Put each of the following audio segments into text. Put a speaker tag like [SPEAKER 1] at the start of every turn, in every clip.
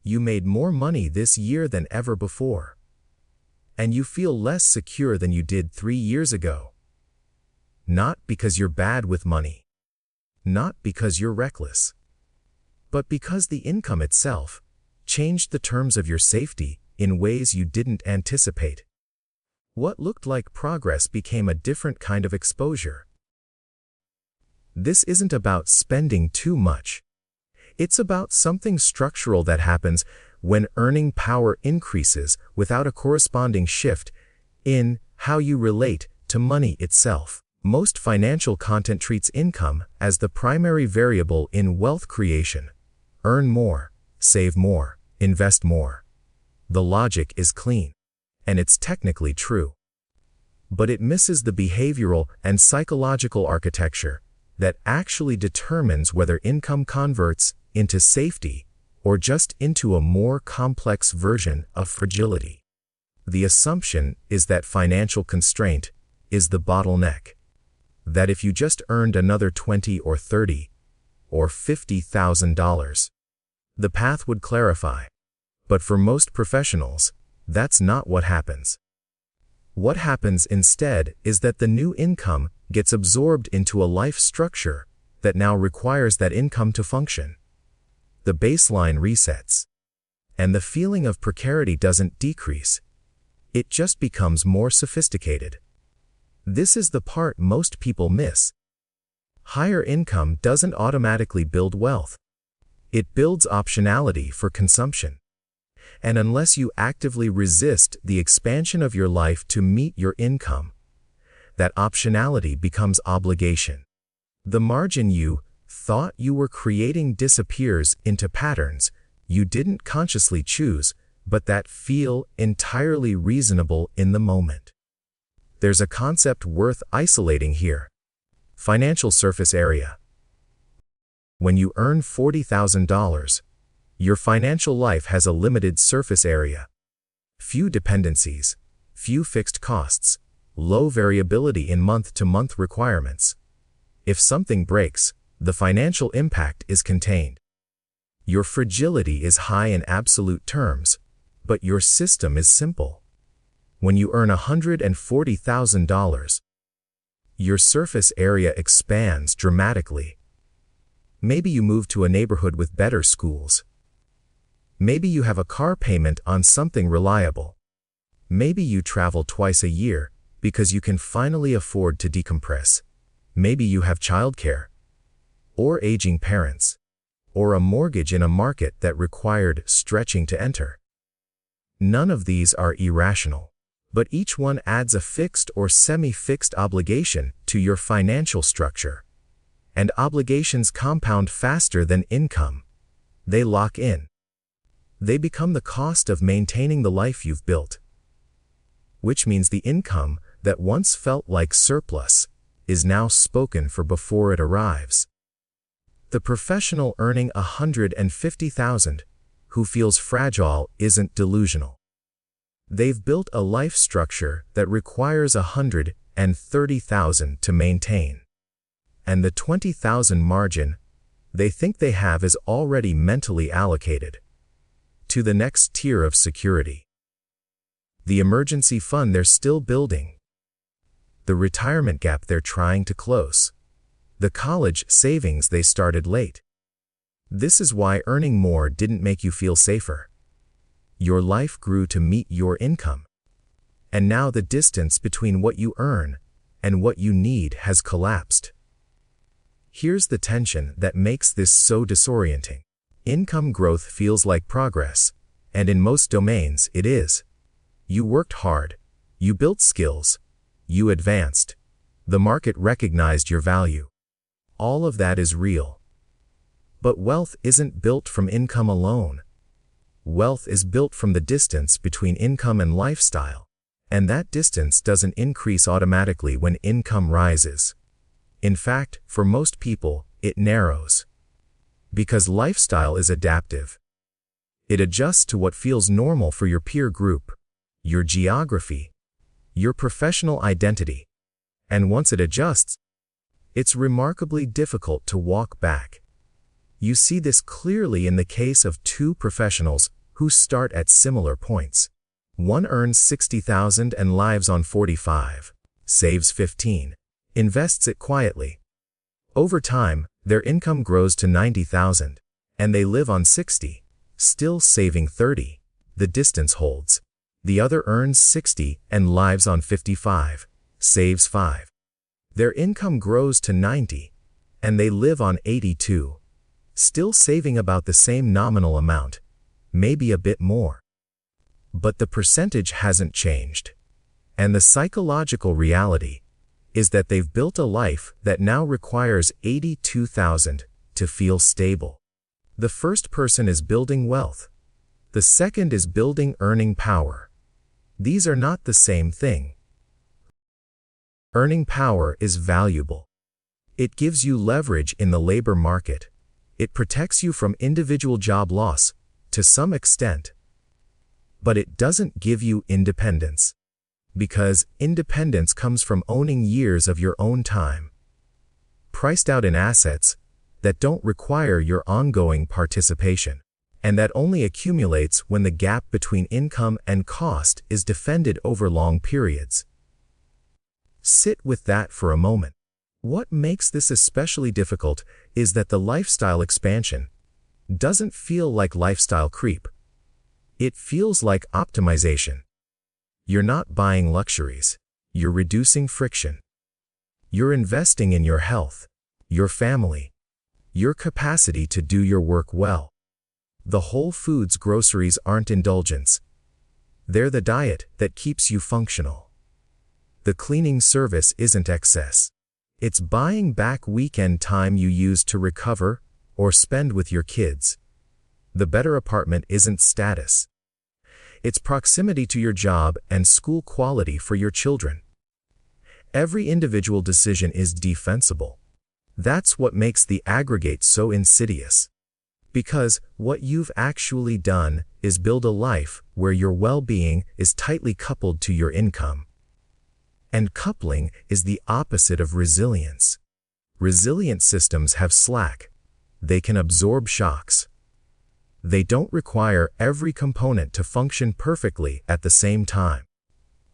[SPEAKER 1] You made more money this year than ever before. And you feel less secure than you did 3 years ago. Not because you're bad with money. Not because you're reckless. But because the income itself changed the terms of your safety in ways you didn't anticipate. What looked like progress became a different kind of exposure. This isn't about spending too much. It's about something structural that happens when earning power increases without a corresponding shift in how you relate to money itself. Most financial content treats income as the primary variable in wealth creation. Earn more, save more, invest more. The logic is clean, and it's technically true. But it misses the behavioral and psychological architecture that actually determines whether income converts into safety or just into a more complex version of fragility. The assumption is that financial constraint is the bottleneck. That if you just earned another $20,000 or $30,000 or $50,000, the path would clarify. But for most professionals, that's not what happens. What happens instead is that the new income gets absorbed into a life structure that now requires that income to function. The baseline resets. And the feeling of precarity doesn't decrease. It just becomes more sophisticated. This is the part most people miss. Higher income doesn't automatically build wealth. It builds optionality for consumption. And unless you actively resist the expansion of your life to meet your income, that optionality becomes obligation. The margin you thought you were creating disappears into patterns you didn't consciously choose, but that feel entirely reasonable in the moment. There's a concept worth isolating here. Financial surface area. When you earn $40,000, your financial life has a limited surface area. Few dependencies, few fixed costs, low variability in month-to-month requirements. If something breaks, the financial impact is contained. Your fragility is high in absolute terms, but your system is simple. When you earn $140,000, your surface area expands dramatically. Maybe you move to a neighborhood with better schools. Maybe you have a car payment on something reliable. Maybe you travel twice a year because you can finally afford to decompress. Maybe you have childcare, or aging parents, or a mortgage in a market that required stretching to enter. None of these are irrational, but each one adds a fixed or semi-fixed obligation to your financial structure. And obligations compound faster than income. They lock in. They become the cost of maintaining the life you've built. Which means the income that once felt like surplus is now spoken for before it arrives. The professional earning $150,000 who feels fragile isn't delusional. They've built a life structure that requires $130,000 to maintain. And the $20,000 margin they think they have is already mentally allocated to the next tier of security. The emergency fund they're still building. The retirement gap they're trying to close. The college savings they started late. This is why earning more didn't make you feel safer. Your life grew to meet your income. And now the distance between what you earn and what you need has collapsed. Here's the tension that makes this so disorienting. Income growth feels like progress, and in most domains it is. You worked hard, you built skills, you advanced. The market recognized your value. All of that is real. But wealth isn't built from income alone. Wealth is built from the distance between income and lifestyle, and that distance doesn't increase automatically when income rises. In fact, for most people, it narrows. Because lifestyle is adaptive. It adjusts to what feels normal for your peer group, your geography, your professional identity. And once it adjusts, it's remarkably difficult to walk back. You see this clearly in the case of two professionals who start at similar points. One earns $60,000 and lives on $45,000, saves $15,000, invests it quietly. Over time, their income grows to $90,000, and they live on $60,000, still saving $30,000. The distance holds. The other earns $60,000 and lives on $55,000, saves $5,000. Their income grows to $90,000, and they live on $82,000, still saving about the same nominal amount, maybe a bit more. But the percentage hasn't changed. And the psychological reality is that they've built a life that now requires $82,000 to feel stable. The first person is building wealth. The second is building earning power. These are not the same thing. Earning power is valuable. It gives you leverage in the labor market. It protects you from individual job loss, to some extent. But it doesn't give you independence. Because independence comes from owning years of your own time, priced out in assets that don't require your ongoing participation, and that only accumulates when the gap between income and cost is defended over long periods. Sit with that for a moment. What makes this especially difficult is that the lifestyle expansion doesn't feel like lifestyle creep. It feels like optimization. You're not buying luxuries. You're reducing friction. You're investing in your health, your family, your capacity to do your work well. The Whole Foods groceries aren't indulgence. They're the diet that keeps you functional. The cleaning service isn't excess. It's buying back weekend time you used to recover or spend with your kids. The better apartment isn't status. It's proximity to your job and school quality for your children. Every individual decision is defensible. That's what makes the aggregate so insidious. Because what you've actually done is build a life where your well-being is tightly coupled to your income. And coupling is the opposite of resilience. Resilient systems have slack. They can absorb shocks. They don't require every component to function perfectly at the same time.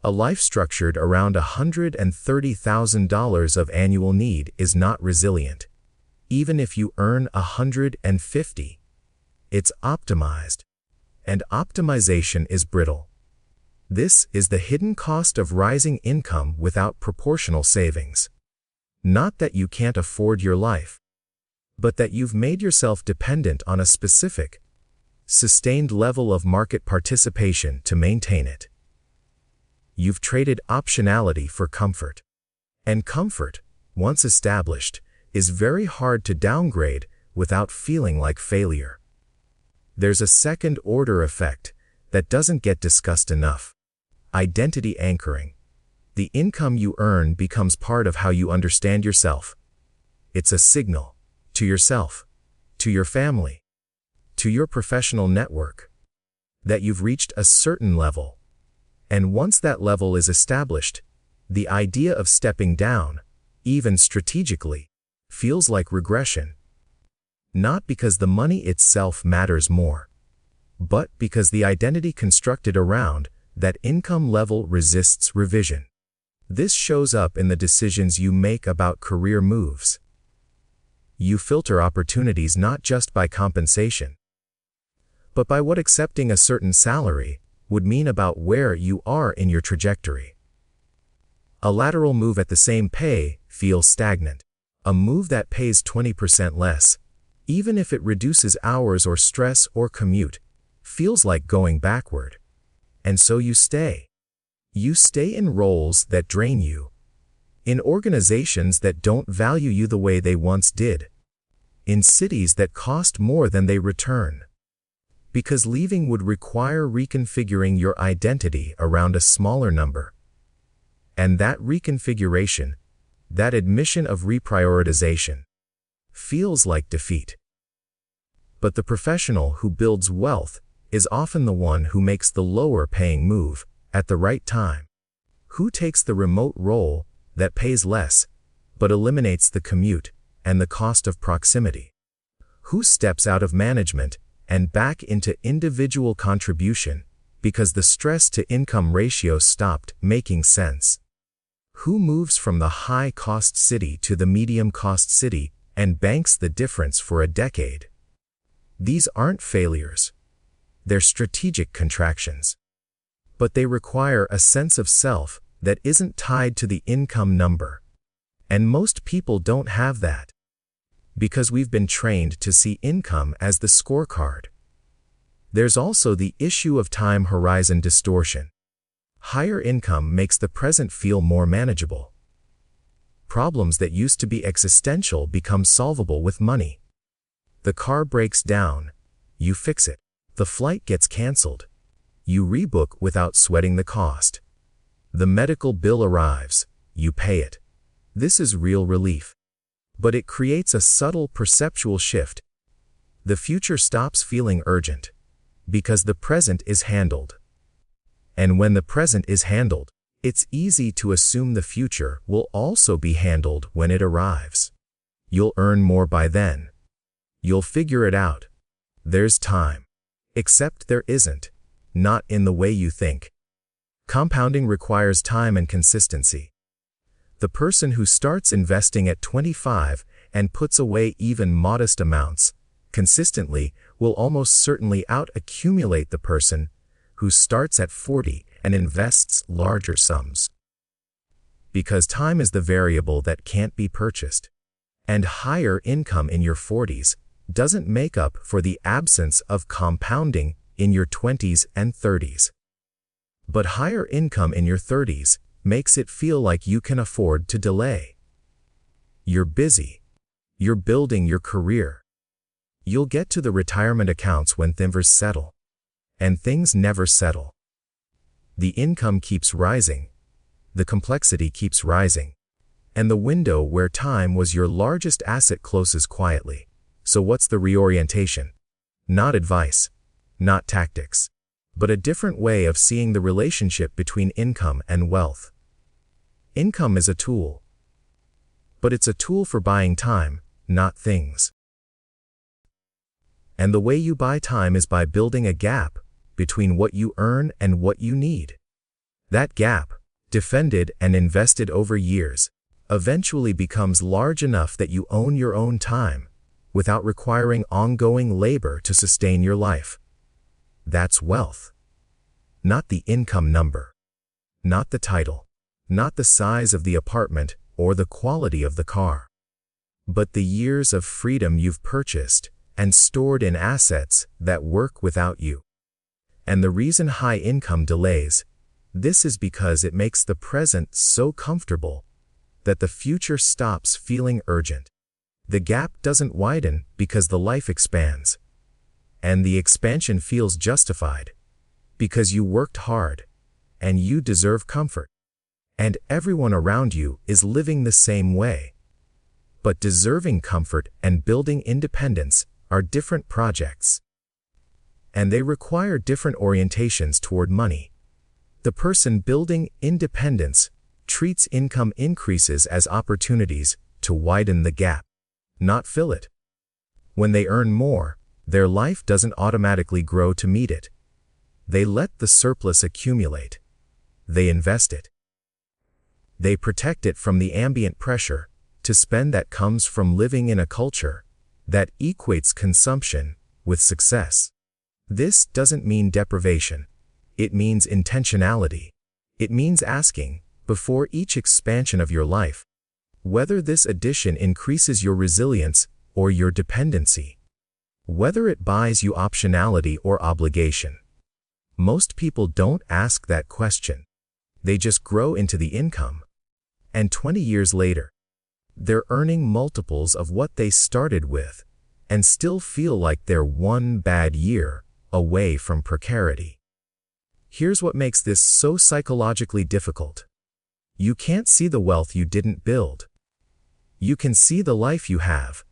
[SPEAKER 1] A life structured around $130,000 of annual need is not resilient. Even if you earn $150,000, it's optimized. And optimization is brittle. This is the hidden cost of rising income without proportional savings. Not that you can't afford your life, but that you've made yourself dependent on a specific, sustained level of market participation to maintain it. You've traded optionality for comfort. And comfort, once established, is very hard to downgrade without feeling like failure. There's a second-order effect that doesn't get discussed enough. Identity anchoring. The income you earn becomes part of how you understand yourself. It's a signal to yourself, to your family, to your professional network, that you've reached a certain level. And once that level is established, the idea of stepping down, even strategically, feels like regression. Not because the money itself matters more, but because the identity constructed around that income level resists revision. This shows up in the decisions you make about career moves. You filter opportunities not just by compensation, but by what accepting a certain salary would mean about where you are in your trajectory. A lateral move at the same pay feels stagnant. A move that pays 20% less, even if it reduces hours or stress or commute, feels like going backward. And so you stay. You stay in roles that drain you, in organizations that don't value you the way they once did, in cities that cost more than they return. Because leaving would require reconfiguring your identity around a smaller number. And that reconfiguration, that admission of reprioritization, feels like defeat. But the professional who builds wealth is often the one who makes the lower-paying move at the right time, who takes the remote role that pays less but eliminates the commute and the cost of proximity, Who steps out of management and back into individual contribution because the stress-to-income ratio stopped making sense? Who moves from the high-cost city to the medium-cost city and banks the difference for a decade? These aren't failures. They're strategic contractions. But they require a sense of self that isn't tied to the income number. And most people don't have that, because we've been trained to see income as the scorecard. There's also the issue of time horizon distortion. Higher income makes the present feel more manageable. Problems that used to be existential become solvable with money. The car breaks down, you fix it. The flight gets canceled, you rebook without sweating the cost. The medical bill arrives, you pay it. This is real relief. But it creates a subtle perceptual shift. The future stops feeling urgent, because the present is handled. And when the present is handled, it's easy to assume the future will also be handled when it arrives. You'll earn more by then. You'll figure it out. There's time. Except there isn't. Not in the way you think. Compounding requires time and consistency. The person who starts investing at 25 and puts away even modest amounts consistently will almost certainly out-accumulate the person who starts at 40 and invests larger sums. Because time is the variable that can't be purchased. And higher income in your 40s doesn't make up for the absence of compounding in your 20s and 30s. But higher income in your 30s makes it feel like you can afford to delay. You're busy. You're building your career. You'll get to the retirement accounts when things settle. And things never settle. The income keeps rising. The complexity keeps rising. And the window where time was your largest asset closes quietly. So what's the reorientation? Not advice. Not tactics. But a different way of seeing the relationship between income and wealth. Income is a tool. But it's a tool for buying time, not things. And the way you buy time is by building a gap between what you earn and what you need. That gap, defended and invested over years, eventually becomes large enough that you own your own time, without requiring ongoing labor to sustain your life. That's wealth. Not the income number. Not the title. Not the size of the apartment or the quality of the car. But the years of freedom you've purchased and stored in assets that work without you. And the reason high income delays, this is because it makes the present so comfortable that the future stops feeling urgent. The gap doesn't widen because the life expands. And the expansion feels justified because you worked hard and you deserve comfort. And everyone around you is living the same way. But deserving comfort and building independence are different projects. And they require different orientations toward money. The person building independence treats income increases as opportunities to widen the gap, not fill it. When they earn more, their life doesn't automatically grow to meet it. They let the surplus accumulate. They invest it. They protect it from the ambient pressure to spend that comes from living in a culture that equates consumption with success. This doesn't mean deprivation. It means intentionality. It means asking, before each expansion of your life, whether this addition increases your resilience or your dependency. Whether it buys you optionality or obligation. Most people don't ask that question. They just grow into the income. And 20 years later, they're earning multiples of what they started with and still feel like they're one bad year away from precarity. Here's what makes this so psychologically difficult. You can't see the wealth you didn't build. You can see the life you have.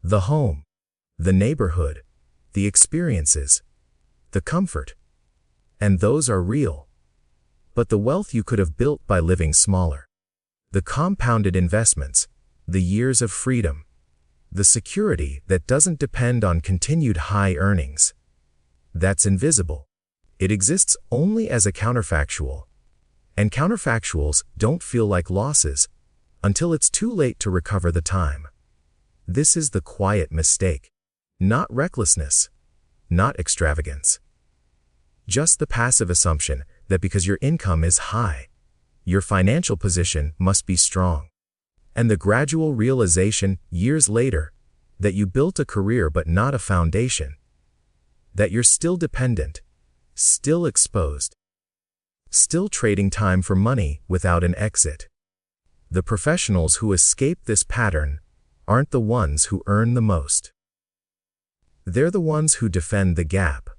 [SPEAKER 1] The home, the neighborhood, the experiences, the comfort. And those are real. But the wealth you could have built by living smaller. The compounded investments, the years of freedom, The security that doesn't depend on continued high earnings. That's invisible. It exists only as a counterfactual. And counterfactuals don't feel like losses until it's too late to recover the time. This is the quiet mistake. Not recklessness, not extravagance. Just the passive assumption that because your income is high, your financial position must be strong. And the gradual realization years later that you built a career but not a foundation. That you're still dependent, still exposed, still trading time for money without an exit. The professionals who escape this pattern aren't the ones who earn the most. They're the ones who defend the gap,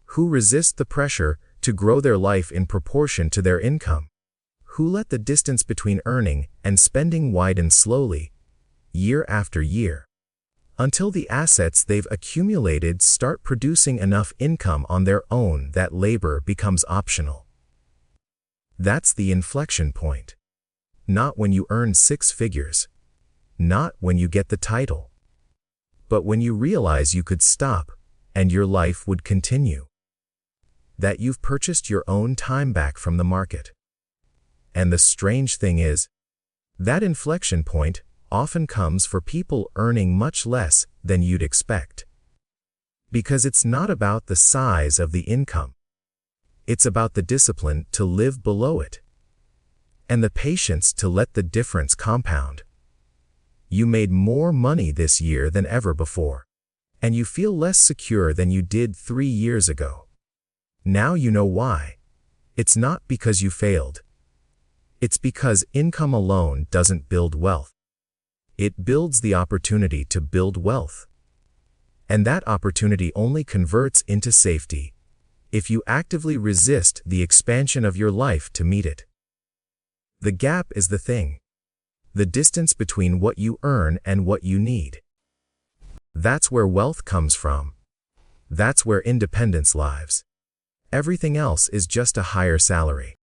[SPEAKER 1] who resist the pressure to grow their life in proportion to their income, who let the distance between earning and spending widen slowly, year after year, until the assets they've accumulated start producing enough income on their own that labor becomes optional. That's the inflection point. Not when you earn 6 figures, not when you get the title, but when you realize you could stop and your life would continue. That you've purchased your own time back from the market. And the strange thing is, that inflection point often comes for people earning much less than you'd expect. Because it's not about the size of the income. It's about the discipline to live below it. And the patience to let the difference compound. You made more money this year than ever before. And you feel less secure than you did 3 years ago. Now you know why. It's not because you failed. It's because income alone doesn't build wealth. It builds the opportunity to build wealth. And that opportunity only converts into safety if you actively resist the expansion of your life to meet it. The gap is the thing. The distance between what you earn and what you need. That's where wealth comes from. That's where independence lives. Everything else is just a higher salary.